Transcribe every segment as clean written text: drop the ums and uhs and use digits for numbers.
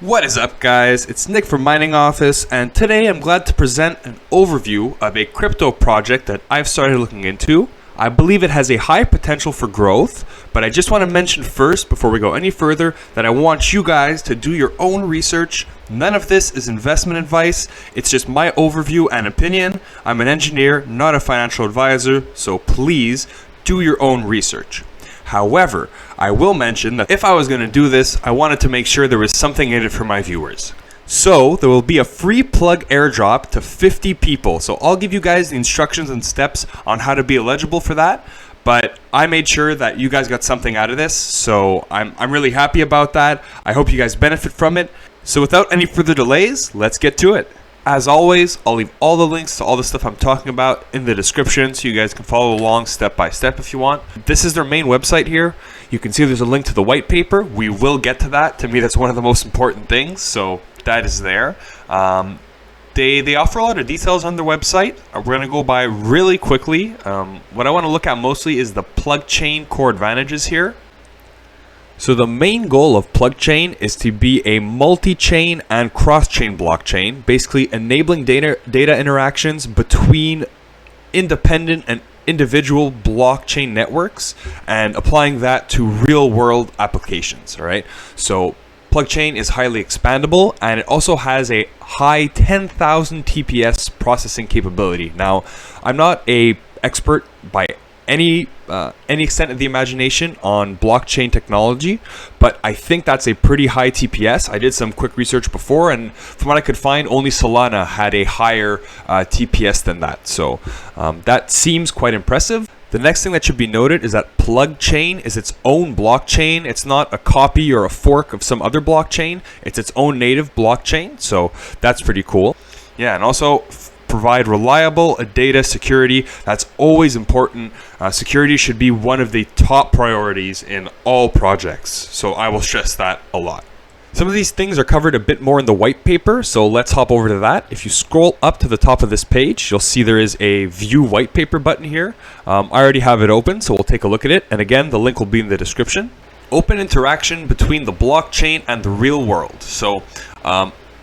What is up, guys? It's Nick from Mining Office, and today I'm glad to present an overview of a crypto project that I've started looking into. I believe it has a high potential for growth, but I just want to mention first, before we go any further, that I want you guys to do your own research. None of this is investment advice. It's just my overview and opinion. I'm an engineer, not a financial advisor, so please do your own research. However, I will mention that if I was going to do this, I wanted to make sure there was something in it for my viewers. So there will be a free plug airdrop to 50 people. So I'll give you guys the instructions and steps on how to be eligible for that. But I made sure that you guys got something out of this. So I'm really happy about that. I hope you guys benefit from it. So without any further delays, let's get to it. As always, I'll leave all the links to all the stuff I'm talking about in the description so you guys can follow along step by step if you want. This is their main website here. You can see there's a link to the white paper. We will get to that. To me, that's one of the most important things, so that is there. They offer a lot of details on their website. We're going to go by really quickly. What I want to look at mostly is the PLUGChain core advantages here. So the main goal of PLUGChain is to be a multi-chain and cross-chain blockchain, basically enabling data interactions between independent and individual blockchain networks and applying that to real-world applications. All right. So PLUGChain is highly expandable, and it also has a high 10,000 TPS processing capability. Now, I'm not an expert by any extent of the imagination on blockchain technology, but I think that's a pretty high TPS. I did some quick research before, and from what I could find, only Solana had a higher TPS than that. So that seems quite impressive. The next thing that should be noted is that PLUGChain is its own blockchain. It's not a copy or a fork of some other blockchain. It's its own native blockchain. So that's pretty cool. Yeah, and also provide reliable data security. That's always important. Security should be one of the top priorities in all projects. So I will stress that a lot. Some of these things are covered a bit more in the white paper, so let's hop over to that. If you scroll up to the top of this page, you'll see there is a view white paper button here. I already have it open, so we'll take a look at it. And again, the link will be in the description. Open interaction between the blockchain and the real world. So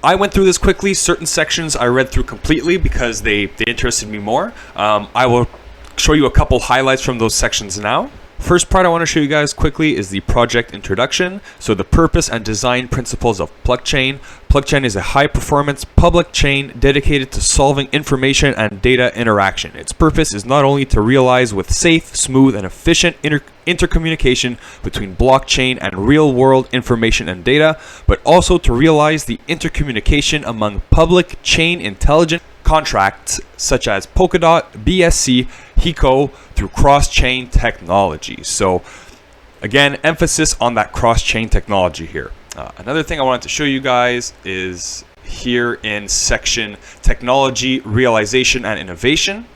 I went through this quickly. Certain sections I read through completely because they interested me more. I will show you a couple highlights from those sections now. First part I want to show you guys quickly is the project introduction. So the purpose and design principles of PLUGChain. PLUGChain is a high-performance public chain dedicated to solving information and data interaction. Its purpose is not only to realize with safe, smooth, and efficient intercommunication between blockchain and real-world information and data, but also to realize the intercommunication among public chain intelligent contracts such as Polkadot, BSC, HECO through cross-chain technology. So again, emphasis on that cross-chain technology here. Another thing I wanted to show you guys is here in section technology, realization, and innovation.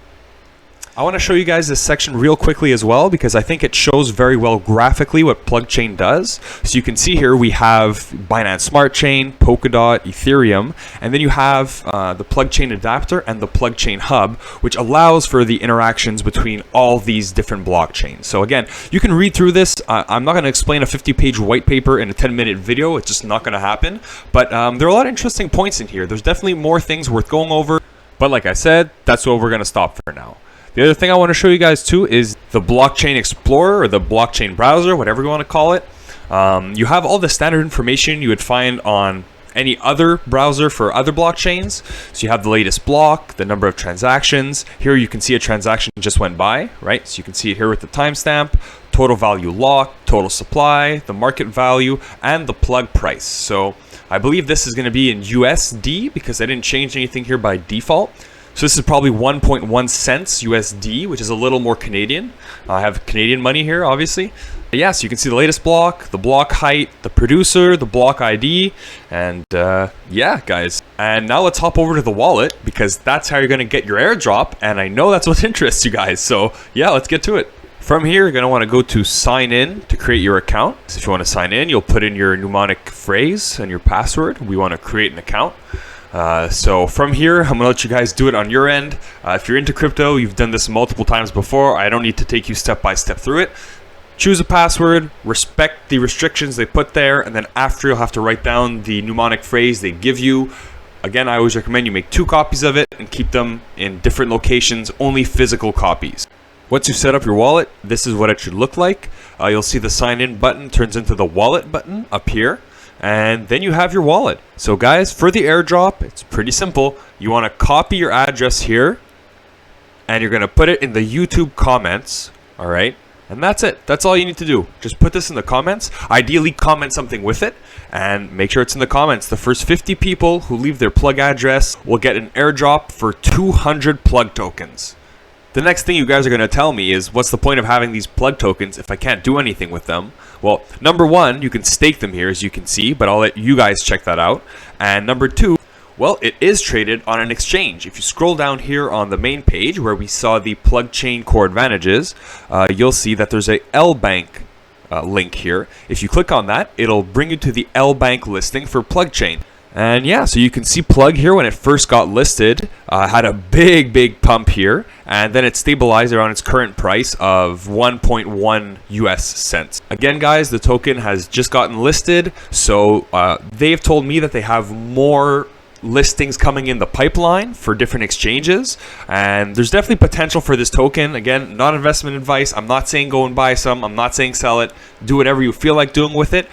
I want to show you guys this section real quickly as well because I think it shows very well graphically what PLUGChain does. So you can see here we have Binance Smart Chain, Polkadot, Ethereum, and then you have the PLUGChain adapter and the PLUGChain hub, which allows for the interactions between all these different blockchains. So again, you can read through this. I'm not going to explain a 50-page white paper in a 10-minute video. It's just not going to happen. But there are a lot of interesting points in here. There's definitely more things worth going over. But like I said, that's where we're going to stop for now. The other thing I want to show you guys too is the Blockchain Explorer or the blockchain browser, whatever you want to call it. You have all the standard information you would find on any other browser for other blockchains. So you have the latest block, the number of transactions. Here you can see a transaction just went by, right? So you can see it here with the timestamp, total value locked, total supply, the market value, and the plug price. So I believe this is going to be in USD because I didn't change anything here by default. So this is probably 1.1 cents USD, which is a little more Canadian. I have Canadian money here, obviously. But yeah, so you can see the latest block, the block height, the producer, the block ID, and yeah, guys. And now let's hop over to the wallet because that's how you're going to get your airdrop, and I know that's what interests you guys. So yeah, let's get to it. From here, you're going to want to go to sign in to create your account. So if you want to sign in, you'll put in your mnemonic phrase and your password. We want to create an account. So from here, I'm gonna let you guys do it on your end. If you're into crypto, you've done this multiple times before. I don't need to take you step by step through it. Choose a password, respect the restrictions they put there, and then after you'll have to write down the mnemonic phrase they give you. Again, I always recommend you make 2 copies of it and keep them in different locations, only physical copies. Once you set up your wallet, this is what it should look like. You'll see the sign in button turns into the wallet button up here, and then you have your wallet. So guys, for the airdrop, it's pretty simple. You want to copy your address here, and you're going to put it in the YouTube comments, all right? And that's it. That's all you need to do. Just put this in the comments. Ideally, comment something with it and make sure it's in the comments. The first 50 people who leave their plug address will get an airdrop for 200 plug tokens. The next thing you guys are going to tell me is, what's the point of having these plug tokens if I can't do anything with them? Well, number 1, you can stake them here, as you can see, but I'll let you guys check that out. And number 2, well, it is traded on an exchange. If you scroll down here on the main page where we saw the PLUGChain core advantages, you'll see that there's a LBank link here. If you click on that, it'll bring you to the LBank listing for PLUGChain. And yeah, so you can see Plug here when it first got listed, had a big pump here, and then it stabilized around its current price of 1.1 US cents. Again, guys, the token has just gotten listed, so they've told me that they have more listings coming in the pipeline for different exchanges, and there's definitely potential for this token. Again, not investment advice. I'm not saying go and buy some. I'm not saying sell it. Do whatever you feel like doing with it.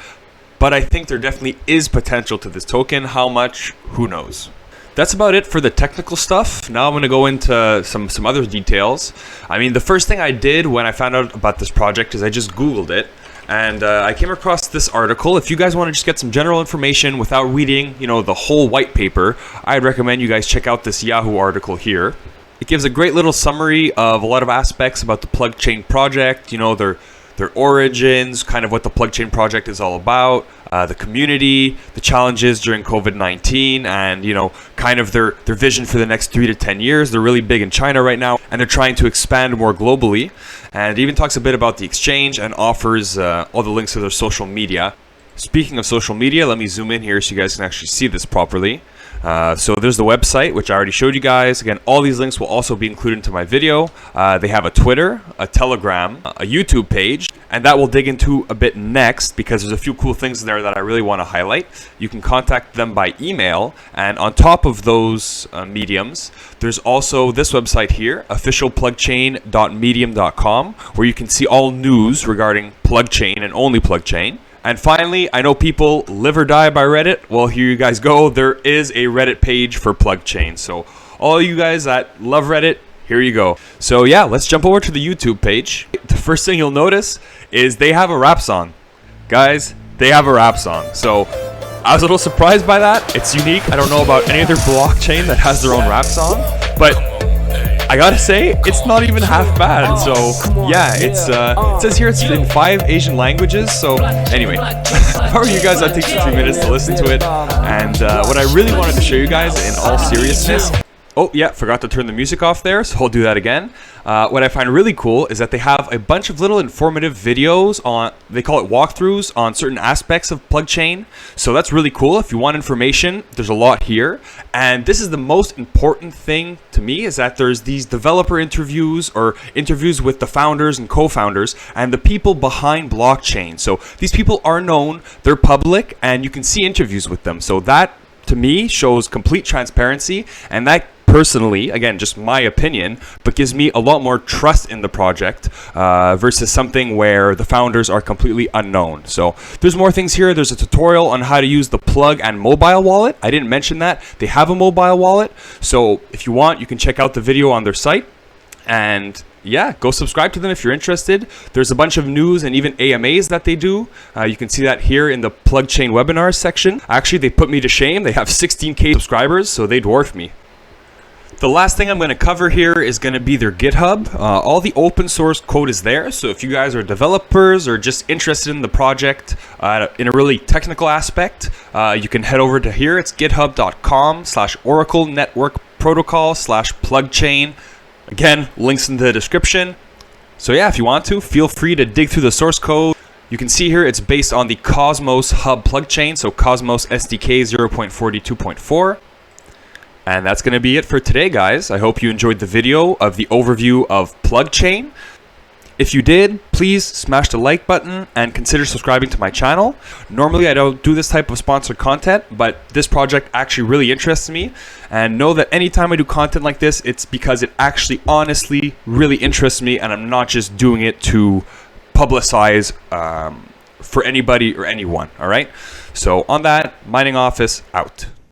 But I think there definitely is potential to this token. How much? Who knows? That's about it for the technical stuff. Now I'm going to go into some other details. I mean, the first thing I did when I found out about this project is I just Googled it. And I came across this article. If you guys want to just get some general information without reading, the whole white paper, I'd recommend you guys check out this Yahoo article here. It gives a great little summary of a lot of aspects about the PLUGChain project, their origins, kind of what the PLUGChain project is all about, the community, the challenges during COVID-19, and kind of their vision for the next 3 to 10 years. They're really big in China right now, and they're trying to expand more globally. And it even talks a bit about the exchange and offers all the links to their social media. Speaking of social media, let me zoom in here so you guys can actually see this properly. So there's the website, which I already showed you guys. Again, all these links will also be included into my video. They have a Twitter, a Telegram, a YouTube page, and that we'll dig into a bit next because there's a few cool things there that I really want to highlight. You can contact them by email, and on top of those mediums, there's also this website here, officialplugchain.medium.com, where you can see all news regarding PLUGChain and only PLUGChain. And finally, I know people live or die by Reddit. Well, here you guys go. There is a Reddit page for PLUGChain. So all you guys that love Reddit, here you go. So yeah, let's jump over to the YouTube page. The first thing you'll notice is they have a rap song. Guys, they have a rap song. So I was a little surprised by that. It's unique. I don't know about any other blockchain that has their own rap song, but I gotta say, it's not even half bad. So yeah, it says here it's in 5 Asian languages. So anyway, how are you guys? I'll take 2 minutes to listen to it. And what I really wanted to show you guys in all seriousness. Oh yeah, forgot to turn the music off there, so I'll do that again. What I find really cool is that they have a bunch of little informative videos on, they call it walkthroughs, on certain aspects of PLUGChain. So that's really cool. If you want information, there's a lot here. And this is the most important thing to me, is that there's these developer interviews or interviews with the founders and co-founders and the people behind blockchain. So these people are known, they're public, and you can see interviews with them. So that, to me, shows complete transparency, and that personally, again, just my opinion, but gives me a lot more trust in the project versus something where the founders are completely unknown. So there's more things here. There's a tutorial on how to use the Plug and mobile wallet. I didn't mention that. They have a mobile wallet. So if you want, you can check out the video on their site. And yeah, go subscribe to them if you're interested. There's a bunch of news and even AMAs that they do. You can see that here in the PLUGChain webinars section. Actually, they put me to shame. They have 16K subscribers, so they dwarf me. The last thing I'm going to cover here is going to be their GitHub. All the open source code is there, so if you guys are developers or just interested in the project in a really technical aspect, you can head over to here. It's github.com/Oracle Network Protocol/PLUGChain. Again, links in the description. So yeah, if you want to, feel free to dig through the source code. You can see here it's based on the Cosmos Hub PLUGChain, so Cosmos SDK 0.42.4. And that's going to be it for today, guys. I hope you enjoyed the video of the overview of PLUGChain. If you did, please smash the like button and consider subscribing to my channel. Normally I don't do this type of sponsored content, but this project actually really interests me. And know that anytime I do content like this, it's because it actually honestly really interests me, and I'm not just doing it to publicize for anybody or anyone. All right. So on that, Mining Office out.